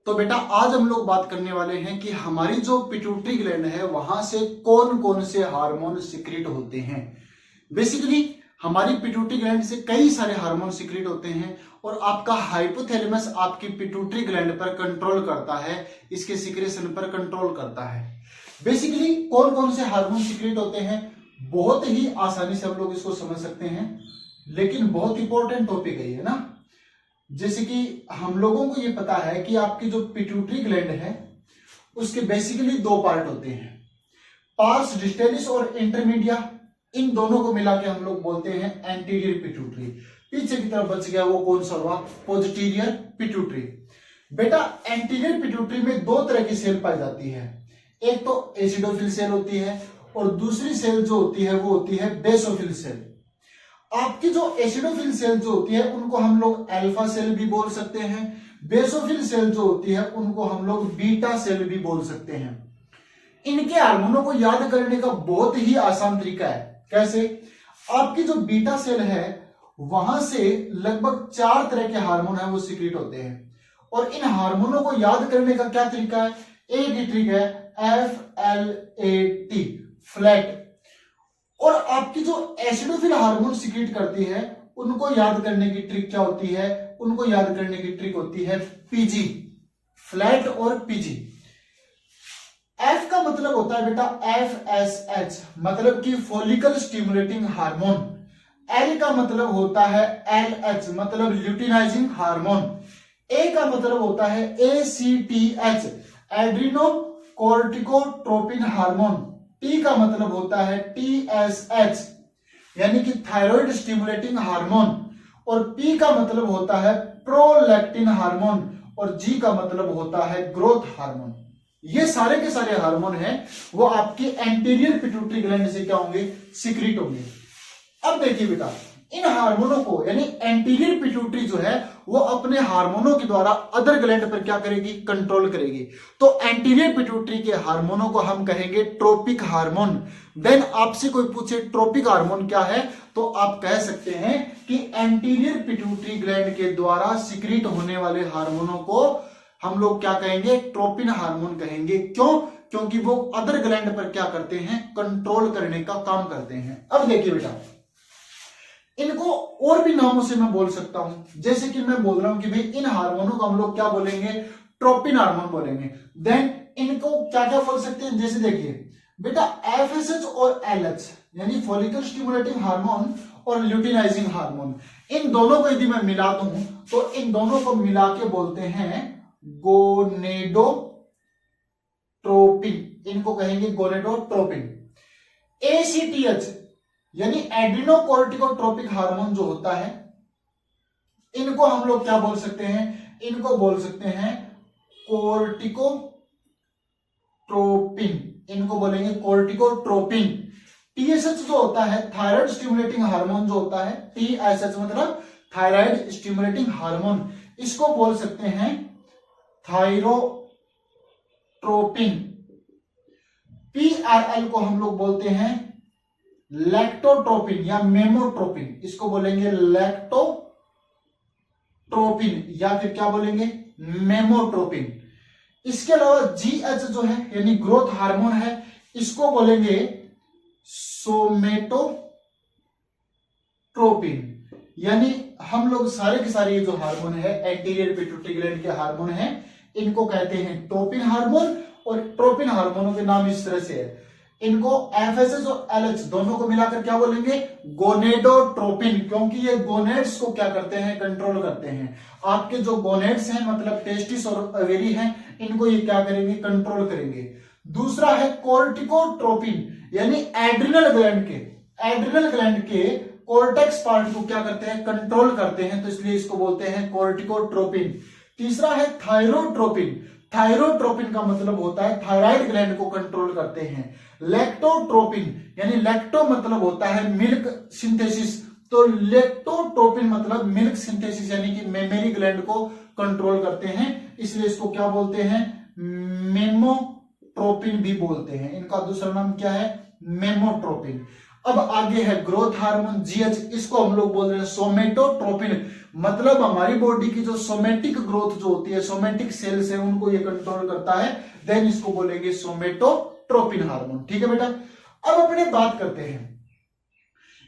तो बेटा आज हम लोग बात करने वाले हैं कि हमारी जो पिट्यूटरी ग्लैंड है वहां से कौन कौन से हार्मोन सिक्रीट होते हैं। बेसिकली हमारी पिट्यूटरी ग्लैंड से कई सारे हार्मोन सिक्रीट होते हैं और आपका हाइपोथैलेमस आपकी पिट्यूटरी ग्लैंड पर कंट्रोल करता है, इसके सिक्रेशन पर कंट्रोल करता है। बेसिकली कौन कौन से हार्मोन सिक्रीट होते हैं बहुत ही आसानी से हम लोग इसको समझ सकते हैं, लेकिन बहुत इंपॉर्टेंट टॉपिक है ये ना। जैसे कि हम लोगों को ये पता है कि आपकी जो पिट्यूटरी ग्लैंड है उसके बेसिकली दो पार्ट होते हैं, पार्स डिस्टेलिस और इंटरमीडिया। इन दोनों को मिला के हम लोग बोलते हैं एंटीरियर पिट्यूटरी। पीछे की तरफ बच गया वो कौन सा हुआ, पोस्टीरियर पिट्यूटरी। बेटा एंटीरियर पिट्यूटरी में दो तरह की सेल पाई जाती है, एक तो एसिडोफिल सेल होती है और दूसरी सेल जो होती है वो होती है बेसोफिल सेल। आपकी जो एसिडोफिल सेल जो होती है उनको हम लोग अल्फा सेल भी बोल सकते हैं, बेसोफिल सेल जो होती है उनको हम लोग बीटा सेल भी बोल सकते हैं। इनके हार्मोनों को याद करने का बहुत ही आसान तरीका है। कैसे? आपकी जो बीटा सेल है वहां से लगभग 4 तरह के हार्मोन है वो सिक्रीट होते हैं और इन हार्मोनों को याद करने का क्या तरीका है, एक ही ट्रिक है FLAT, फ्लैट। और आपकी जो एसिडोफिल हार्मोन सिक्रीट करती है उनको याद करने की ट्रिक क्या होती है, उनको याद करने की ट्रिक होती है PG, फ्लैट और PG। F का मतलब होता है बेटा FSH, मतलब कि फॉलिकल स्टिमुलेटिंग हार्मोन। L का मतलब होता है LH, मतलब ल्यूटिनाइजिंग हार्मोन। A का मतलब होता है ACTH, एड्रिनो कोर्टिकोट्रोपिन हार्मोन। T का मतलब होता है TSH, यानी कि थायराइड स्टिमुलेटिंग हार्मोन। और P का मतलब होता है प्रोलैक्टिन हार्मोन और G का मतलब होता है ग्रोथ हार्मोन। ये सारे के सारे हार्मोन हैं वो आपकी एंटीरियर पिट्यूटरी ग्लैंड से क्या होंगे, सिक्रीट होंगे। अब देखिए बेटा इन हार्मोनों को यानी एंटीरियर पिट्यूटरी जो है वो अपने हार्मोनों के द्वारा अदर ग्लैंड पर क्या करेगी, कंट्रोल करेगी। तो एंटीरियर पिट्यूटरी के हार्मोनों को हम कहेंगे ट्रोपिक हार्मोन। देन आपसे कोई पूछे ट्रोपिक हार्मोन क्या है तो आप कह सकते हैं कि एंटीरियर पिट्यूटरी ग्लैंड के द्वारा सिक्रीट होने वाले हार्मोनों को हम लोग क्या कहेंगे, ट्रोपिन हार्मोन कहेंगे। क्यों? क्योंकि वो अदर ग्लैंड पर क्या करते हैं, कंट्रोल करने का काम करते हैं। अब देखिए बेटा इनको और भी नामों से मैं बोल सकता हूं, जैसे कि मैं बोल रहा हूं कि भाई इन हार्मोनों को हम लोग क्या बोलेंगे, ट्रोपिन हार्मोन बोलेंगे। देन इनको क्या क्या बोल सकते हैं, जैसे देखिए बेटा FSH और LH यानी फॉलिकल स्टिमुलेटिंग हार्मोन और ल्यूटिनाइजिंग हार्मोन, इन दोनों को यदि मैं मिला दूं तो इन दोनों को मिला के बोलते हैं गोनेडोट्रोपिन, इनको कहेंगे गोनेडोट्रोपिन। ACTH यानी एड्रिनोकोर्टिकोट्रोपिक हार्मोन जो होता है इनको हम लोग क्या बोल सकते हैं, इनको बोल सकते हैं कोर्टिकोट्रोपिन, इनको बोलेंगे कोर्टिकोट्रोपिन। TSH जो होता है थायराइड स्टिमुलेटिंग हार्मोन जो होता है, TSH मतलब थायराइड स्टिमुलेटिंग हार्मोन, इसको बोल सकते हैं थायरोट्रोपिन। PRL को हम लोग बोलते हैं लैक्टोट्रोपिन या मेमोट्रोपिन, इसको बोलेंगे लैक्टोट्रोपिन या फिर क्या बोलेंगे, मेमोट्रोपिन। इसके अलावा GH जो है यानी ग्रोथ हार्मोन है, इसको बोलेंगे सोमेटोट्रोपिन। यानी हम लोग सारे के सारे ये जो हार्मोन है एंटीरियर पिट्यूटरी ग्लैंड के हार्मोन है इनको कहते हैं ट्रोपिन हार्मोन। और ट्रोपिन हार्मोनों के नाम इस तरह से है, इनको FSH और LH दोनों को मिलाकर क्या बोलेंगे, गोनेडोट्रोपिन, क्योंकि ये गोनेड्स को क्या करते हैं, कंट्रोल करते हैं। आपके जो गोनेड्स हैं मतलब टेस्टिस और ओवेरी हैं, इनको ये क्या करेंगे, कंट्रोल करेंगे। दूसरा है कोर्टिकोट्रोपिन यानी एड्रिनल ग्लैंड के कोर्टेक्स पार्ट को क्या करते हैं, कंट्रोल करते हैं, तो इसलिए इसको बोलते हैं कोर्टिकोट्रोपिन। तीसरा है थायरोट्रोपिन का मतलब होता है थायराइड ग्लैंड को कंट्रोल करते हैं। लैक्टोट्रोपिन यानी लैक्टो मतलब होता है मिल्क सिंथेसिस, तो लैक्टोट्रोपिन मतलब मिल्क सिंथेसिस यानी कि मेमरी ग्लैंड को कंट्रोल करते हैं, इसलिए इसको क्या बोलते हैं, मेमोट्रोपिन भी बोलते हैं। इनका दूसरा नाम क्या है, मेमोट्रोपिन। अब आगे है ग्रोथ हार्मोन GH, इसको हम लोग बोल रहे हैं सोमेटोट्रोपिन, मतलब हमारी बॉडी की जो सोमेटिक ग्रोथ जो होती है, सोमेटिक सेल्स है, उनको ये कंट्रोल करता है, देन इसको बोलेंगे सोमेटोट्रोपिन हार्मोन। ठीक है बेटा, अब अपने बात करते हैं,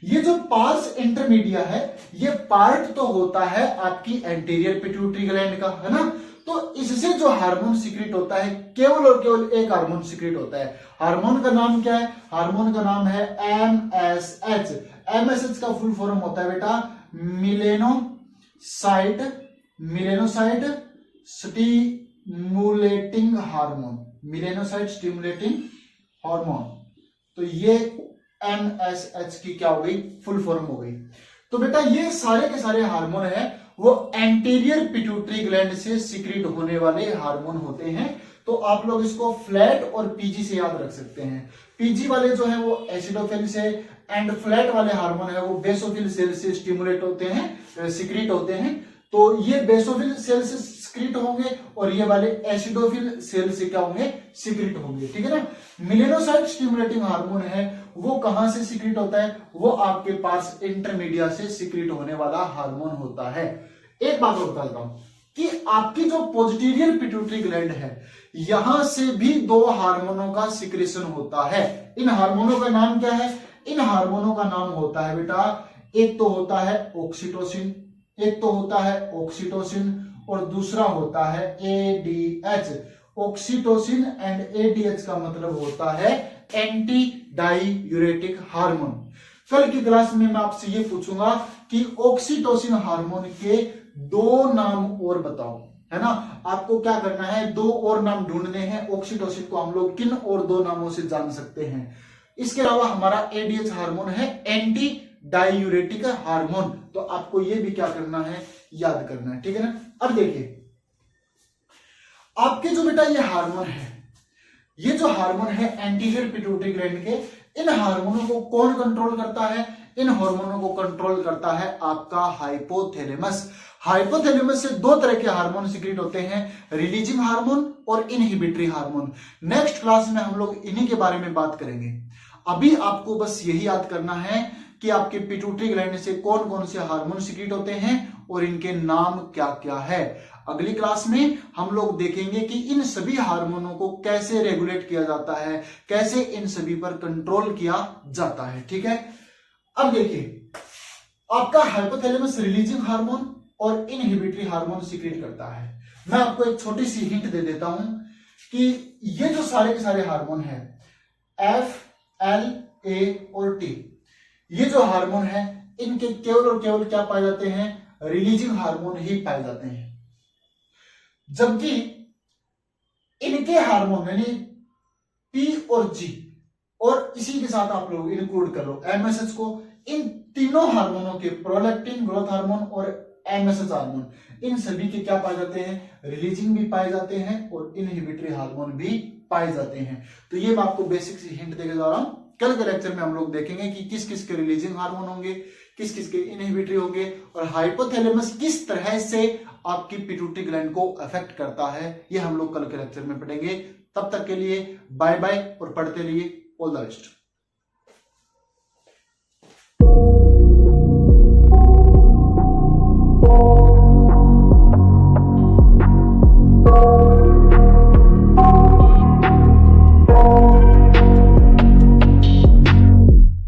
ये जो पार्स इंटरमीडिया है, ये पार्ट तो होता है आपकी एंटीरियर पिट्यूटरी ग्लैंड का, है ना। तो इससे जो हार्मोन सीक्रेट होता है, केवल और केवल एक हार्मोन सीक्रेट होता है। हार्मोन का नाम क्या है? हार्मोन का नाम है MSH। MSH का फुल फॉर्म होता है बेटा melanocyte stimulating hormone, melanocyte stimulating hormone. तो ये MSH की क्या हो गई? फुल फॉर्म हो गई। तो बेटा ये सारे के सारे हार्मोन है वो एंटीरियर पिट्यूटरी ग्लैंड से सीक्रेट होने वाले हार्मोन होते हैं। तो आप लोग इसको फ्लैट और पीजी से याद रख सकते हैं। पीजी वाले जो है वो एसिडोफिल से, एंड फ्लैट वाले हार्मोन है वो बेसोफिल सेल से स्टिमुलेट होते हैं, सीक्रेट होते हैं। तो ये बेसोफिल सेल से सीक्रेट होंगे और ये वाले एसिडोफिल सेल से क्या होंगे? सीक्रेट होंगे। ठीक है ना। मिलेनोसाइट स्टिमुलेटिंग हार्मोन है वो कहां से सीक्रेट होता है? वो आपके पास इंटरमीडिया से सीक्रेट होने वाला हार्मोन होता है। एक बात और बता देता हूं कि आपकी जो पोस्टीरियर पिट्यूटरी ग्लैंड है, यहां से भी दो हार्मोनों का सिक्रेशन होता है। इन हार्मोनों का नाम क्या है? इन हार्मोनों का नाम होता है बेटा, एक तो होता है ऑक्सीटोसिन, और दूसरा होता है ADH। ऑक्सीटोसिन एंड ADH का मतलब होता है एंटी डायूरेटिक हार्मोन। कल की क्लास में मैं आपसे ये पूछूंगा कि ऑक्सीटोसिन हार्मोन के दो नाम और बताओ, है ना। आपको क्या करना है? दो और नाम ढूंढने हैं। ऑक्सीटोसिन को हम लोग किन और दो नामों से जान सकते हैं? इसके अलावा हमारा ADH हार्मोन है एंटी डायूरेटिक हार्मोन। तो आपको ये भी क्या करना है? याद करना है। ठीक है ना। अब देखिए, आपके जो बेटा ये हार्मोन है, ये जो हार्मोन है एंटीरियर पिट्यूटरी ग्लैंड के, इन हार्मोनों को कौन कंट्रोल करता है? इन हार्मोनों को कंट्रोल करता है आपका हाइपोथैलेमस। हाइपोथैलेमस से दो तरह के हार्मोन सीक्रेट होते हैं, रिलीजिंग हार्मोन और इनहिबिटरी हार्मोन। नेक्स्ट क्लास में हम लोग इन्हीं के बारे में बात करेंगे। अभी आपको बस यही याद करना है कि आपके पिट्यूटरी ग्लैंड से कौन कौन से हार्मोन सीक्रेट होते हैं और इनके नाम क्या क्या है। अगली क्लास में हम लोग देखेंगे कि इन सभी हार्मोनों को कैसे रेगुलेट किया जाता है, कैसे इन सभी पर कंट्रोल किया जाता है। ठीक है। अब देखिए, आपका हाइपोथैलेमस रिलीजिंग हार्मोन और इनहिबिटरी हार्मोन सीक्रेट करता है। मैं आपको एक छोटी सी हिंट दे देता हूं कि ये जो सारे के सारे हार्मोन है F, L, A और T, ये जो हार्मोन है इनके केवल और केवल क्या पाए जाते हैं? रिलीजिंग हार्मोन ही पाए जाते हैं। जबकि इनके हार्मोन यानी P और G और इसी के साथ आप लोग इंक्लूड कर लो MSH को, इन तीनों हार्मोनों के प्रोलैक्टिन ग्रोथ हार्मोन और MSH हार्मोन, इन सभी के क्या पाए जाते हैं? रिलीजिंग भी पाए जाते हैं और इनहिबिटरी हार्मोन भी पाए जाते हैं। तो ये मैं आपको बेसिक सी हिंट देके जा रहा हूं। कल के लेक्चर में हम लोग देखेंगे कि किस किस के रिलीजिंग हार्मोन होंगे, किस किस के इनहिबिटरी होंगे, और हाइपोथैलेमस किस तरह से आपकी पिट्यूटरी ग्लैंड को अफेक्ट करता है, ये हम लोग कल के लेक्चर में पढ़ेंगे। तब तक के लिए बाय बाय और पढ़ते रहिए। All the best.